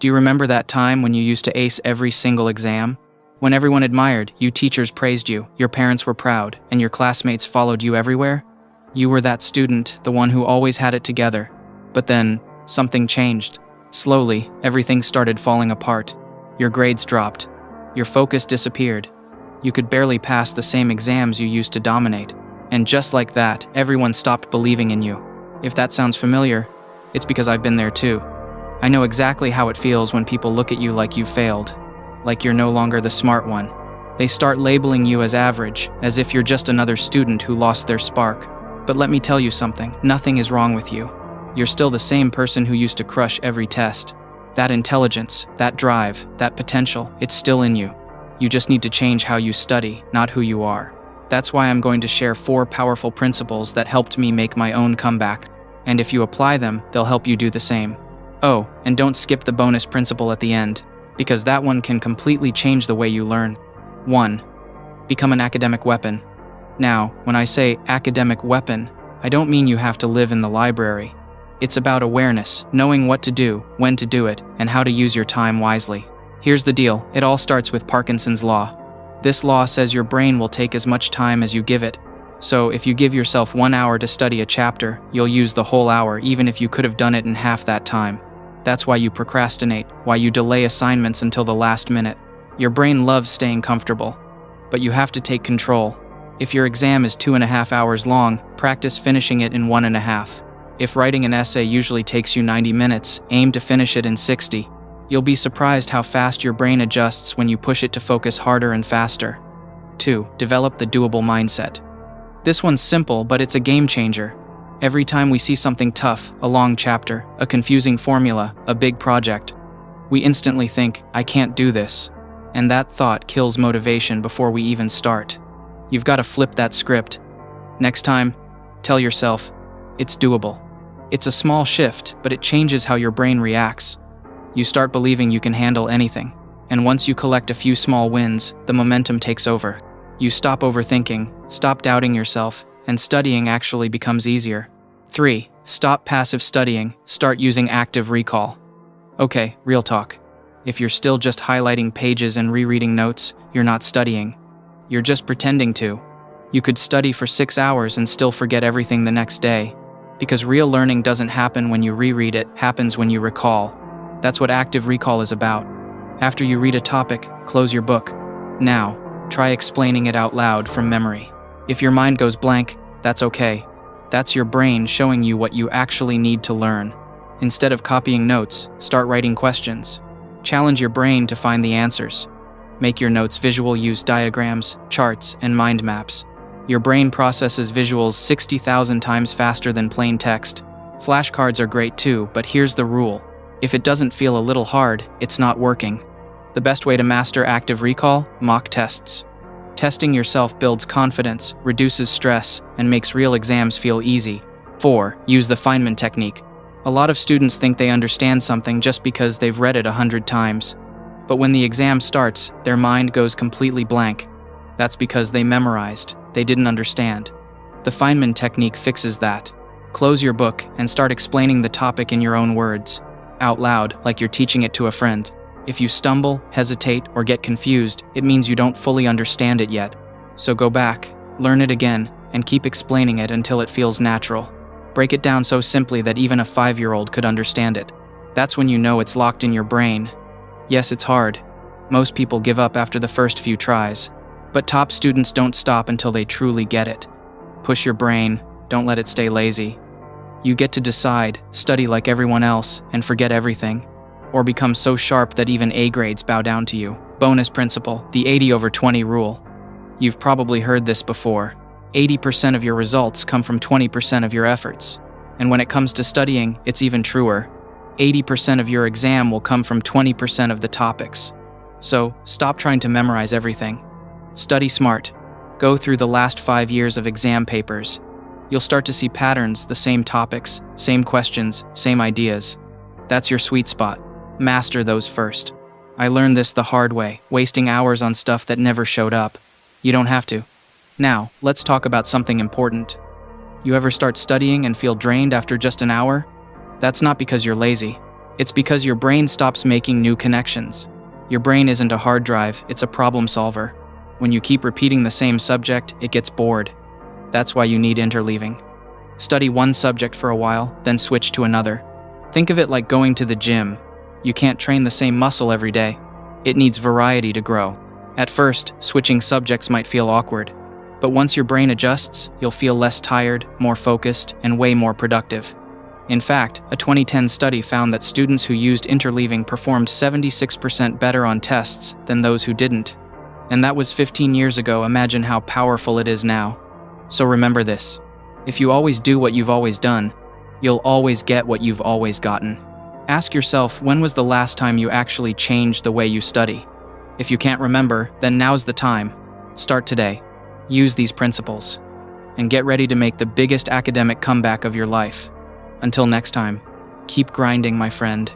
Do you remember that time when you used to ace every single exam? When everyone admired you, teachers praised you, your parents were proud, and your classmates followed you everywhere? You were that student, the one who always had it together. But then, something changed. Slowly, everything started falling apart. Your grades dropped. Your focus disappeared. You could barely pass the same exams you used to dominate. And just like that, everyone stopped believing in you. If that sounds familiar, it's because I've been there too. I know exactly how it feels when people look at you like you failed, like you're no longer the smart one. They start labeling you as average, as if you're just another student who lost their spark. But let me tell you something, nothing is wrong with you. You're still the same person who used to crush every test. That intelligence, that drive, that potential, it's still in you. You just need to change how you study, not who you are. That's why I'm going to share 4 powerful principles that helped me make my own comeback. And if you apply them, they'll help you do the same. Oh, and don't skip the bonus principle at the end, because that one can completely change the way you learn. 1. Become an academic weapon. Now, when I say academic weapon, I don't mean you have to live in the library. It's about awareness, knowing what to do, when to do it, and how to use your time wisely. Here's the deal, it all starts with Parkinson's law. This law says your brain will take as much time as you give it. So if you give yourself 1 hour to study a chapter, you'll use the whole hour even if you could have done it in half that time. That's why you procrastinate, why you delay assignments until the last minute. Your brain loves staying comfortable. But you have to take control. If your exam is 2.5 hours long, practice finishing it in 1.5. If writing an essay usually takes you 90 minutes, aim to finish it in 60. You'll be surprised how fast your brain adjusts when you push it to focus harder and faster. 2. Develop the doable mindset. This one's simple, but it's a game changer. Every time we see something tough, a long chapter, a confusing formula, a big project, we instantly think, I can't do this. And that thought kills motivation before we even start. You've got to flip that script. Next time, tell yourself, it's doable. It's a small shift, but it changes how your brain reacts. You start believing you can handle anything. And once you collect a few small wins, the momentum takes over. You stop overthinking, stop doubting yourself, and studying actually becomes easier. 3. Stop passive studying, start using active recall. Okay, real talk. If you're still just highlighting pages and rereading notes, you're not studying. You're just pretending to. You could study for 6 hours and still forget everything the next day. Because real learning doesn't happen when you reread, it happens when you recall. That's what active recall is about. After you read a topic, close your book. Now, try explaining it out loud from memory. If your mind goes blank, that's okay. That's your brain showing you what you actually need to learn. Instead of copying notes, start writing questions. Challenge your brain to find the answers. Make your notes visual, use diagrams, charts, and mind maps. Your brain processes visuals 60,000 times faster than plain text. Flashcards are great too, but here's the rule. If it doesn't feel a little hard, it's not working. The best way to master active recall? Mock tests. Testing yourself builds confidence, reduces stress, and makes real exams feel easy. 4. Use the Feynman technique. A lot of students think they understand something just because they've read it 100 times. But when the exam starts, their mind goes completely blank. That's because they memorized, they didn't understand. The Feynman technique fixes that. Close your book and start explaining the topic in your own words, out loud, like you're teaching it to a friend. If you stumble, hesitate, or get confused, it means you don't fully understand it yet. So go back, learn it again, and keep explaining it until it feels natural. Break it down so simply that even a 5-year-old could understand it. That's when you know it's locked in your brain. Yes, it's hard. Most people give up after the first few tries. But top students don't stop until they truly get it. Push your brain, don't let it stay lazy. You get to decide, study like everyone else, and forget everything. Or become so sharp that even A grades bow down to you. Bonus principle, the 80/20 rule. You've probably heard this before. 80% of your results come from 20% of your efforts. And when it comes to studying, it's even truer. 80% of your exam will come from 20% of the topics. So, stop trying to memorize everything. Study smart. Go through the last 5 years of exam papers. You'll start to see patterns, the same topics, same questions, same ideas. That's your sweet spot. Master those first. I learned this the hard way, wasting hours on stuff that never showed up. You don't have to. Now, let's talk about something important. You ever start studying and feel drained after just an hour? That's not because you're lazy. It's because your brain stops making new connections. Your brain isn't a hard drive, it's a problem solver. When you keep repeating the same subject, it gets bored. That's why you need interleaving. Study one subject for a while, then switch to another. Think of it like going to the gym. You can't train the same muscle every day. It needs variety to grow. At first, switching subjects might feel awkward. But once your brain adjusts, you'll feel less tired, more focused, and way more productive. In fact, a 2010 study found that students who used interleaving performed 76% better on tests than those who didn't. And that was 15 years ago. Imagine how powerful it is now. So remember this. If you always do what you've always done, you'll always get what you've always gotten. Ask yourself, when was the last time you actually changed the way you study? If you can't remember, then now's the time. Start today. Use these principles. And get ready to make the biggest academic comeback of your life. Until next time, keep grinding, my friend.